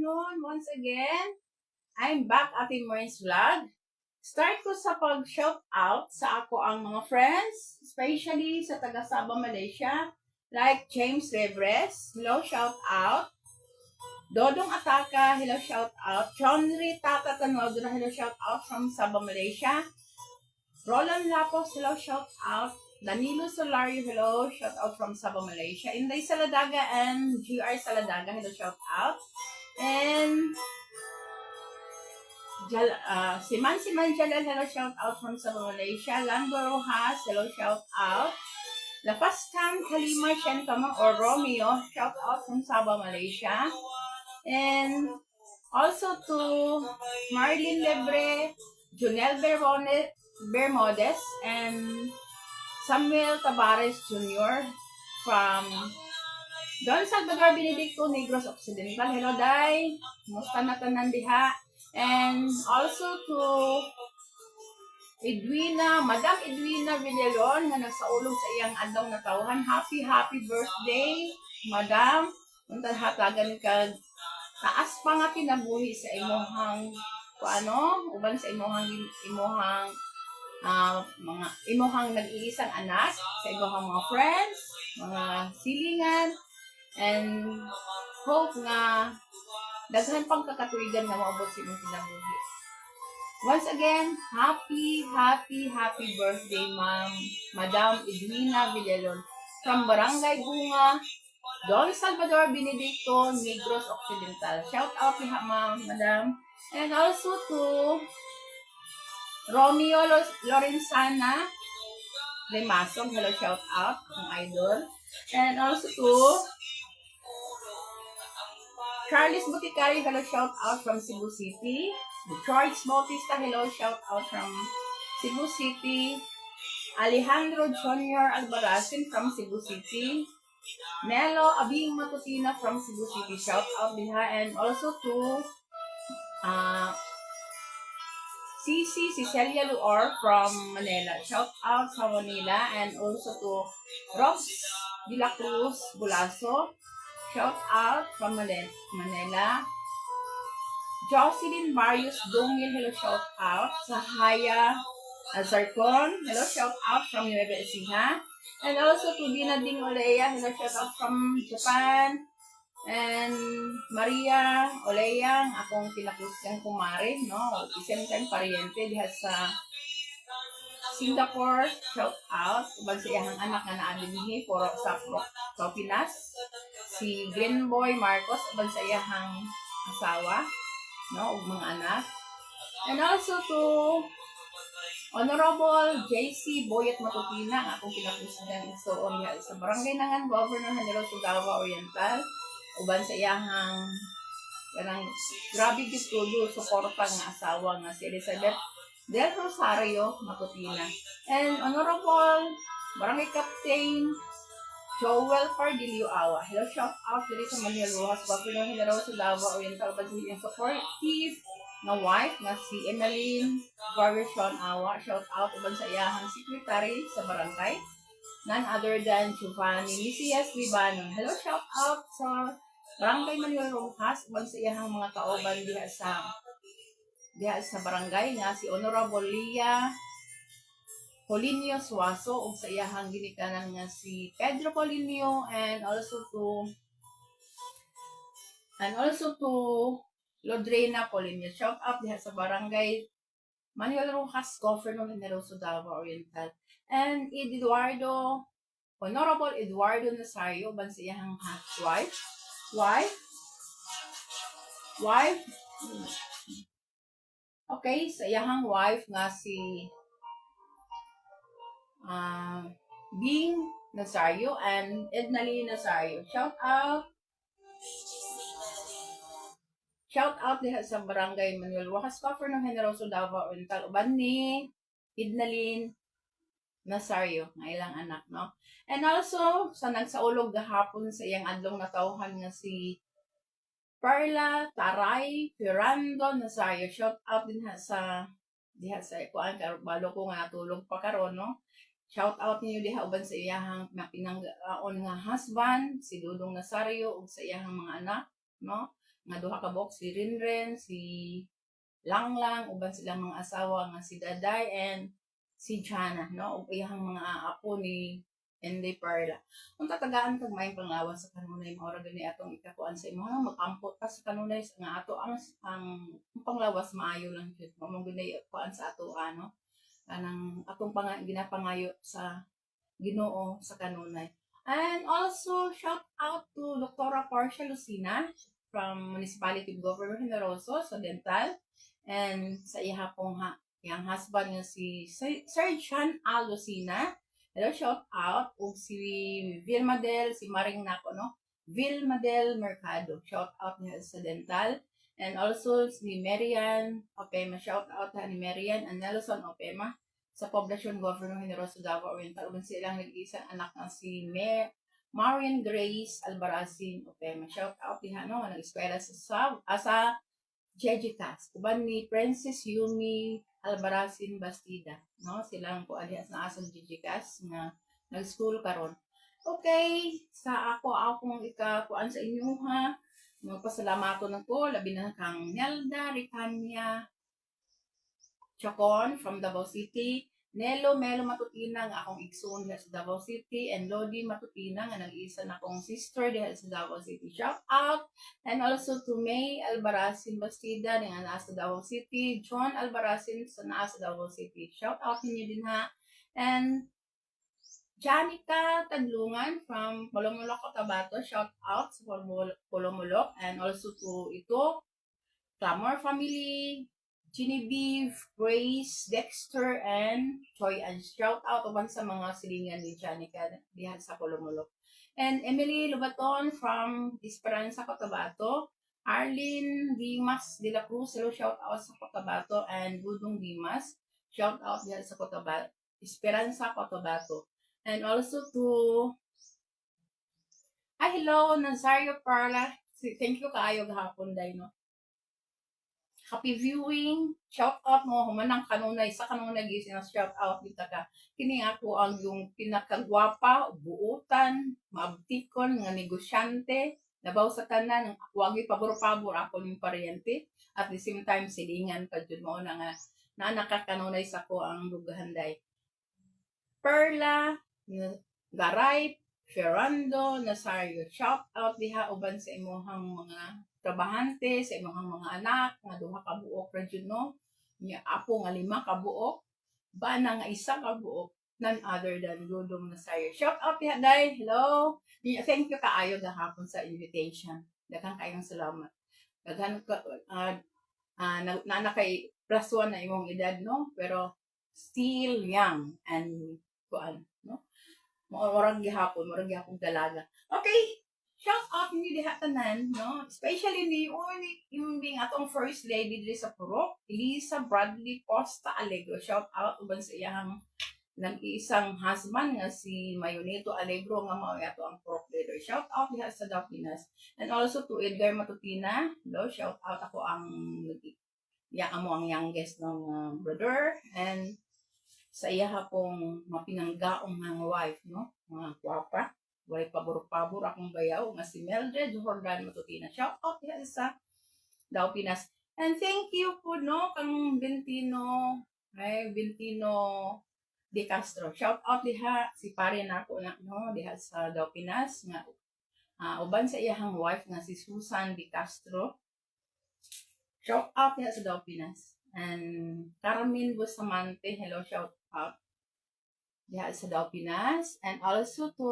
afternoon once again. I'm back at Moy's Vlog. Start ko sa pag-shout out sa ako ang mga friends, especially sa taga Sabah, Malaysia, like James Rebres, hello, shout out. Dodong Ataka, hello, shout out. Chonri Tata Tanwadura, hello, shout out from Sabah, Malaysia. Roland Lapos, hello, shout out. Danilo Solario, hello, shout out from Sabah, Malaysia. Inday Saladaga and GR Saladaga, hello, shout out. And Siman Jalal, hello, shout out from Sabah, Malaysia. Lango Rojas, hello, shout out. Lapastan Kalima Shenkama or Romeo, shout out from Sabah, Malaysia. And also to Marlene Lebre, Junel Bermodes, and Samuel Tabares Jr. from Don Salvador Benedicto, Negros Occidental. Hello, Day. Musta na tanan diha? And also to Madam Edwina Villalon na nagsaulog sa iyang adlaw na tawhan. Happy birthday, Madam. Unta hatagan ka taas pa nga kinabuhi sa imuhang uban sa imuhang mga imuhang nag-iisang anak, sa imuhang mga friends, mga silingan, and hope nga daghan pang kakatuigan nga maabot sa imong kinabuhi. Once again, happy birthday, Madam Edwina Villalon from Barangay Bunga, Don Salvador Benedicto, Negros Occidental. Shout out niya, Madam. And also to Romeo Lorenzana Remasog, hello, shout out, ang idol. And also to Charles Buticari, hello, shout out from Cebu City. George Bautista, hello, shout out from Cebu City. Alejandro Junior Albarazin from Cebu City. Nelo Abing Matutina from Cebu City, shout out diha. And also to Cici Cecilia Luor from Manila, shout out sa Manila. And also to Robs de la Cruz Bulaso, shout out from Manila. Jocelyn Marius Dongil, hello, shout out. Sahaya Zarcon, hello, shout out from Nueva Ecija. And also to Dina Ding Olea, hello, shout out from Japan. And Maria Olea, akong pinakusang kumare, no? Isang time pariente diha sa Singapore, shout out. Ubang sa iyang anak na naadinihi, puro sa Pinas. Si Greenboy Marcos, ubang sa iyang asawa, no? Ug mga anak. And also to Honorable JC Boyet Matutina, ang akong pinakusang igsoon diha sa Barangay Nangan, Governor Generoso Davao Oriental. Uban sa iyang kanang grabe gitudo suporta nga asawa nga si Elizabeth Del Rosario Matutina. And Honorable Barangay Captain Joel Pardilio Awa, hello, shout out diri sa Manuel Rojas, Governor Generoso Davao Oriental. Uban sa iyang supportive nga wife nga si Emeline Garveshon Awa, shout out. Uban sa iyang secretary sa barangay, none other than Giovanni Misias Libanon, hello, shout out sa Barangay Manuel Rojas. Uban sa iyang mga kauban diha sa barangay nga si Honorable Lia Polinio Suaso, ug sa iyang ginikanan nga si Pedro Polinio. And also to Lodrena Polinio, shout out diha sa Barangay Manuel Rojas, Governor Generoso Davao Oriental. And Honorable Eduardo Nazario, uban sa iyang wife, okay, sa iyang wife nga si Bing Nazario and Ednalie Nazario, shout out diha sa Barangay Manuel Rojas, Governor Generoso Davao Oriental. Uban ni Ednalie Nazario nga ilang anak, no? And also sa nagsaulog gahapon sa iyang adlong natawhan nga si Perla Taray Ferrando Nazario, shout out din sa kuan balo ko nga natulog pa karon, no? Shout out niyo diha uban sa iyang pinanggaon nga husband si Dudong Nazario ug sa iyang mga anak, no? nga duha ka buok, si Rinren, si Langlang, uban silang mga asawa nga si Daday and si Jana, no? Ug iyang mga apo ni Inday Perla. Kung tatagaan kag may panglawan sa kanunay, maura gani atong ikakuan sa imo, mag-ampot ka sa kanunay nga ato ang panglawas maayo lang jud. Mamo gani kuan sa ato ano, kanang atong ginapangayo sa Ginoo sa kanunay. And also shout out to Dr. Portia Lucina from Municipality of Governor Generoso sa Dental, and sa iya pong yang husband nga si Sir John A. Lucina. Hello, shout out. Ug si Vilmadel, si Maring Nako, no? Vilmadel Mercado. Shout out niya sa Dental. And also si Marian Opema. Shout out ni Marian and Nelson Opema sa Poblacion Governor Generoso Davao Oriental. Uban silang nag-iisang anak na si Marian Grace Albarazin Opema. Shout out diha, no? Nag-eskwela sa Jejitas. Uban ni Princess Yumi Albarazin Bastida, no? Silang ko alias na asang Jejitas nga nag-school karon. Okay, sa akong ikakuan sa inyo ha. Magpasalamat na ko labi na kang Nelda Ricania Chacon from Davao City, Nelo Melo Matutina nga akong igsoon diha sa Davao City, and Lodi Matutina nga nag-iisa na akong sister diha sa Davao City. Shout out! And also to May Albarazin Bastida nga naa sa Davao City, John Albarazin sa naa sa Davao City. Shout out ninyo din ha. And Janica Tadlungan from Polomolok, Cotabato. Shout out sa Polomolok. And also to ito, Clamor family, Genevieve, Grace, Dexter, and Joy. And shout out uban sa mga silingan ni Janica diha sa Polomolok. And Emily Lubaton from Esperanza, Cotabato. Arlene Dimas de la Cruz, hello, shout out sa Cotabato. And Budong Dimas, shout out diha sa Cotabato, Esperanza, Cotabato. And also to hello, Nazario Parla. Thank you kaayo gahapon day, no? Happy viewing. Shout out mo humanang kanunay sa kanunay gising shout out kita ka. Kini ako ang yung pinakagwapa, buutan, maabtikon nga negosyante, nabaw sa tanan, wagi pabor-pabor ako ng paryente, at the same time silingan ka jud mo na nga na nakakanunay sa ko ang lugahanday. Perla, Garay, Ferrando, Nazario, shout out diha uban sa imuhang mga trabahante, sa imuhang mga anak nga duha ka buok ra jud, no? Nya apo nga 5 ka buok, bana nga 1 ka buok, none other than Dudong Nazario. Shout out diha day. Hello. Thank you kaayo gahapon sa invitation. Daghang kayong salamat. Daghang na kay plus 1 na imong edad, no? Pero still young and kuan, no? Murag gihapon dalaga. Okay, shout out ni diha tanan, no? Especially ni yung being atong first lady diri sa Purok, Elisa Bradley Costa Alegro. Shout out uban sa iyang nag-iisang husband nga si Mayonito Alegro nga mao ato ang Purok leader. Shout out diha sa Dapinas. And also to Edgar Matutina, no? Shout out ako ang amo ang youngest ng brother, and sa iya hapong mapinanggaong mga wife, no? Mga kwapa. Walay pabor-pabor akong bayaw nga si Mildred Jordan Matutina. Shout out diha sa Davao Pinas. And thank you po, no, kang Bentino De Castro. Shout out diha si pare nako na, no, diha sa Davao Pinas nga uban sa iyang wife nga si Susan De Castro. Shout out diha sa Davao Pinas. And Carmen Bustamante, hello, shout out diha sa Davao Pinas. And also to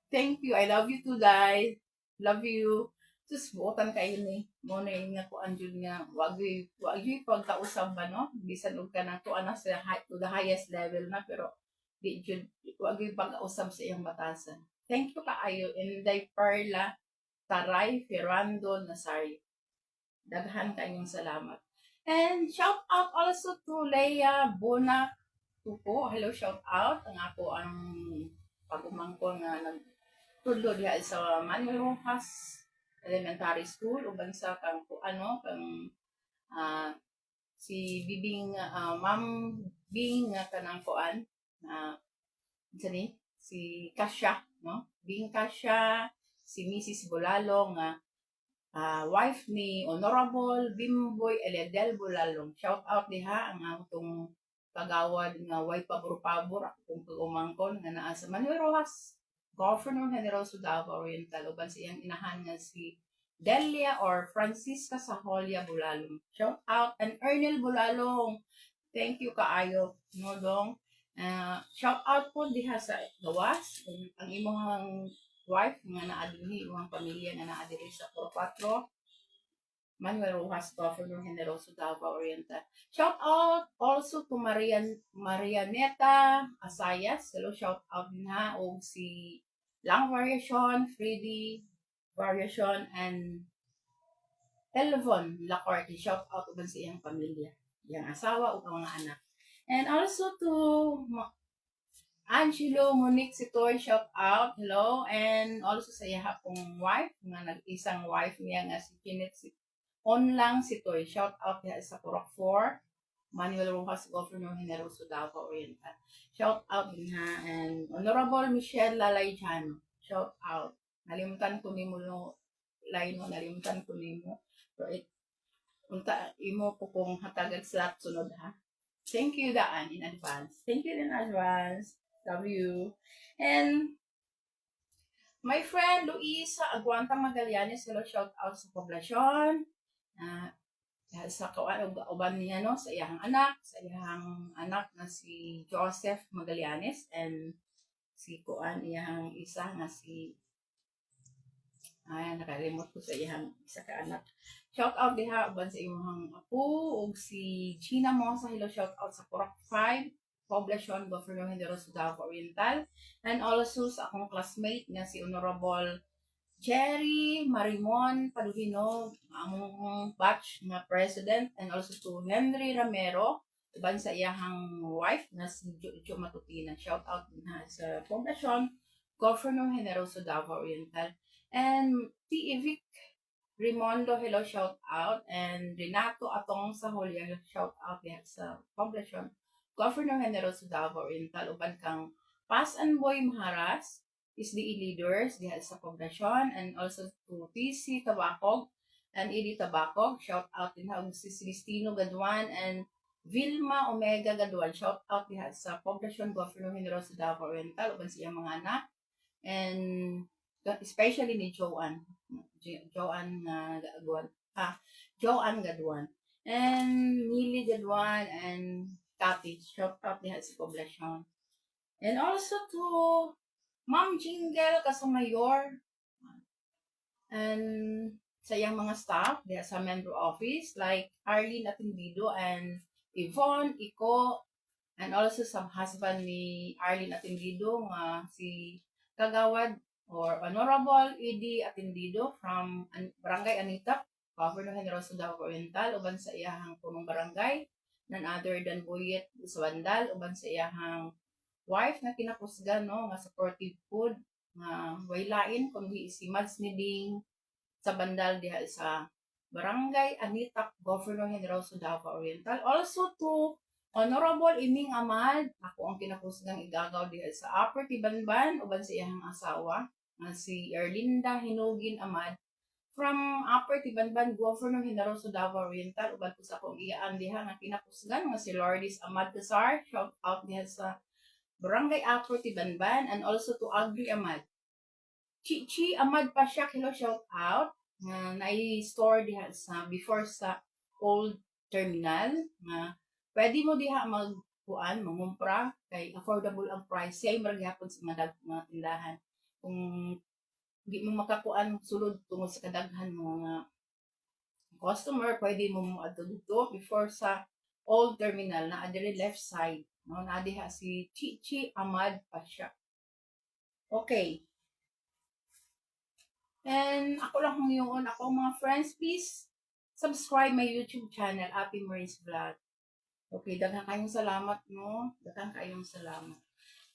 thank you, I love you too, guys. Love you. Sus, buotan kayo ni. Mo na yung nga ko anjun nga, wag yung pagkausap ba, no? Bisan og ka na to, to the highest level na, pero di jud, wag yung pagkausap sa iyang batasan. Thank you kaayo. Inday Perla Taray Ferrando Nazario. Daghan kayong salamat. And shout out also to Leia Bona Tupo. Hello, shout out. Ang ako ang pagumangko nga nagtudlo diha sa Manuel Rojas Elementary School uban sa kang si Bibing Ma'am Bing nga kanang kuan si Kasha, no? Bing Kasha, si Mrs. Bulalong nga wife ni Honorable Bimboy Eledel Bulalong. Shout out diha ang atong kagawad nga way pabor-pabor ako kung pag-umangkon nga naa sa Manuel Rojas, Governor General Davao Oriental, uban sa iyang inahan nga si Delia or Francisca Saholia Bulalong. Shout out and Ernel Bulalong. Thank you kaayo, no dong. Shout out po diha sa gawas ang imong wife nga naa dinhi, imong pamilya nga naa diri sa 44 Manuel Rojas, Governor Generoso Davao Oriental. Shout out also to Marianeta Asayas. Hello, shout out din ha. O si Lang Variation, Freddy Variation, and Elvon Lacorte. Shout out uban sa iyang pamilya, iyang asawa o mga anak. And also to Angelo Monique Sitoy, shout out, hello. And also sa iya pong wife, nga nag-isang wife niya nga si Kenneth Onlang Sitoy, shout out diha sa Purok 4, Manuel Rojas, Governor Generoso Davao Oriental. Shout out din ha. And Honorable Michelle Lalayjano, shout out. Nalimutan ko nimo no line mo, nalimutan ko nimo. So unta imo po kung hatagag slot sunod ha. Thank you daan in advance. Thank you in advance. Love you. And my friend Luisa Aguanta Magallanes, hello, shout out sa poblasyon. Sa uban niya no, sa iyang anak na si Joseph Magallanes and si kuan iyang isa nga si nakalimot ko sa iyang isa ka anak. Shout out diha uban sa imong apo ug si Gina Mosa, hello, shout out sa Purok 5 Poblacion, Governor Generoso Davao Oriental, and also sa akong classmate nga si Honorable Jerry Marimon Paduhino, among batch nga president, and also to Henry Ramero, uban sa iyahang wife na si Jo Matutina. Shout out na sa Poblacion, Governor Generoso Davao Oriental, and T. Vic Rimondo, hello, shout out, and Renato Atong Saholia, shout out diha sa Poblacion, Governor Generoso Davao Oriental, uban kang Pasanboy Maharas, SDE leaders diha sa Poblacion, and also to TC Tabacog and ED Tabacog, shout out din ha, si Celestino Gaduan and Vilma Omega Gaduan, shout out diha sa Poblacion, Governor Generoso Davao Oriental, uban sa iyang mga anak, and especially ni Joanne Gaduan, and Nili Gaduan and Cathy, shout out diha sa Poblacion. And also to Ma'am Jingle Casamayor and sa iyang mga staff diha sa Metro Office like Arlene Atendido and Yvonne Iko, and also sa husband ni Arlene Atendido nga si Kagawad or Honorable Edi Atendido from Barangay Anitap, Governor Generoso Davao Oriental, uban sa iyahang punong barangay, none other than Boyet Uswandal, uban sa iyahang wife na kinakusgan no nga supportive food nga way lain kundi si Mads Niding sa bandal diha sa Barangay Anitap, Governor Generoso Davao Oriental. Also to Honorable Iming Amad, ako ang kinakusgang igagaw diha sa Upper Tibanban, uban sa iyang asawa nga si Erlinda Hinugin Amad from Upper Tibanban, Governor Generoso Davao Oriental, uban ko sa akong iyaan diha nga kinakusgan nga si Lourdes Amad Casar, shout out diha sa Barangay Upper Tibanban, and also to Agri Amad. Chichi Amad Pasyak, hello, shout out. Na-store diha sa before sa old terminal nga pwede mo diha mangumpra kay affordable ang price say maragihapon sa mga tindahan. Kung di mo makakuan sulod tungod sa kadaghan mga customer, pwede mo adto dito before sa old terminal na adire left side. No, na diha si Chichi Amad Pasyak. Okay. And ako lang ngayon, ako mga friends, please subscribe my YouTube channel, Happy Marines Vlog. Okay, daghang kayong salamat, no? Daghang kayong salamat.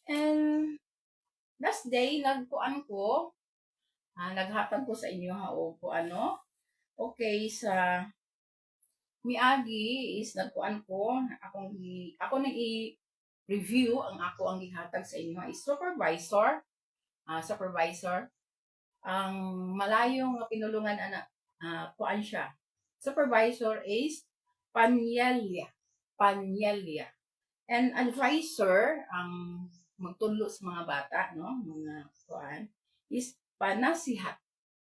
And last day, nagkuan ko, naghatag ko sa inyo ha, o ko ano. Okay, sa miagi is nagkuan ko, ako nang i-review ang ako ang gihatag sa inyo is supervisor. ang malayo nga pinulungan ana kuan siya. Supervisor is Panyelya. Panyelya. And advisor ang magtudlo sa mga bata, no? Mga kuan is Panasihat.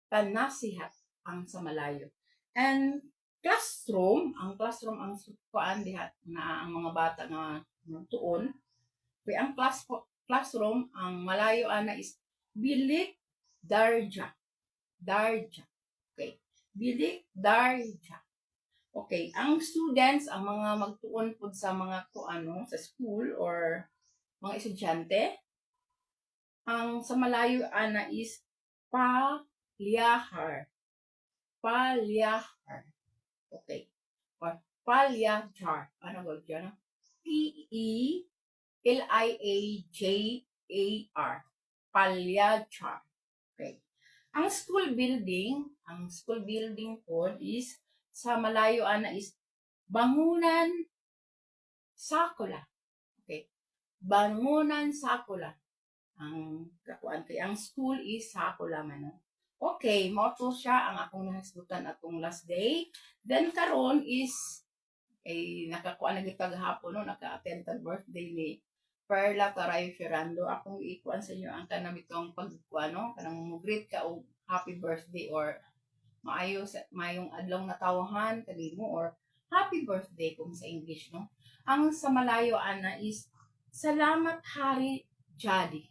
Panasihat ang sa malayo. And ang classroom ang kuan diha na ang mga bata nga tuon. Kaya ang classroom ang malayo ana is Bilik Darja. Darja. Okay. Bilik Darja. Okay, ang students, ang mga magtuon po sa mga sa school or mga estudyante, ang sa malayo ana is palyahar. Palyahar. Okay. Or palyahar. Ano ba dyan? P-E-L-I-A-J-A-R. Palyahar. Okay. Ang school building po is sa malayo ana is Bangunan Sakula. Okay. Bangunan Sakula. Ang kakuan kay ang school is Sakula man. Okay, mo to siya ang akong nahisgutan atong last day. Then karon is nakakuan na gid paghapon no, naka-attend tag birthday ni Perla Taray Ferrando. Akong ikuan sa inyo ang kanang itong pagkuan no, kanang greet ka og happy birthday or mayong adlong natawhan kanimo or happy birthday kung sa English no. Ang sa malayo ana is salamat Hari Jadi.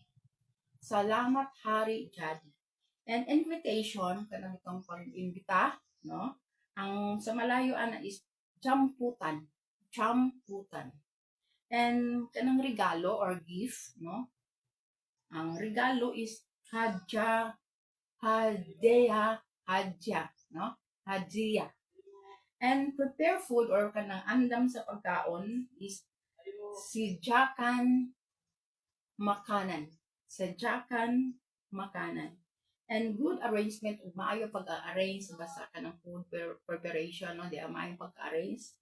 Salamat Hari Jadi. And invitation kanang itong pag-imbita no. Ang sa malayo ana is champutan. Champutan. And kanang regalo or gift no. Ang regalo is hadya hadya, no? Hadya. And prepare food or kanang andam sa pagkaon is sidyakan makanan. Sidyakan makanan. And good arrangement ug maayo pag-arrange basta kanang food preparation no, di maayo pag-arrange.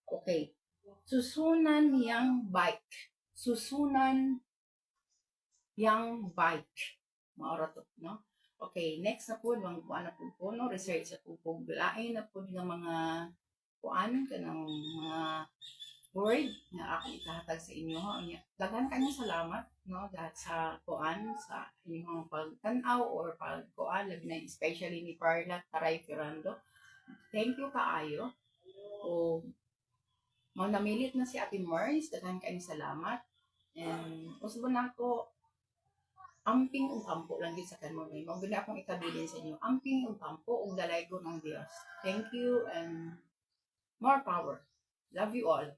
Okay. Susunan yang bike. Susunan yang bike. Maura to, no? Okay, next na po, mga kuan na po no, research sa po lain na po ng mga kuan kanang mga word na ako itahatag sa inyo. Daghan kanyang salamat no dahil sa kuan sa inyong pagtanaw or pagkuan labi na especially ni Perla Taray Ferrando. Thank you kaayo. O mo namilit na si Ate Mars, daghan kanyang salamat. And usbon nako amping ug kampo lang gid sa kanmo ni. Mao gid akong ikabilin sa inyo. Amping ug kampo ug dalaygo ng Dios. Thank you and more power. Love you all.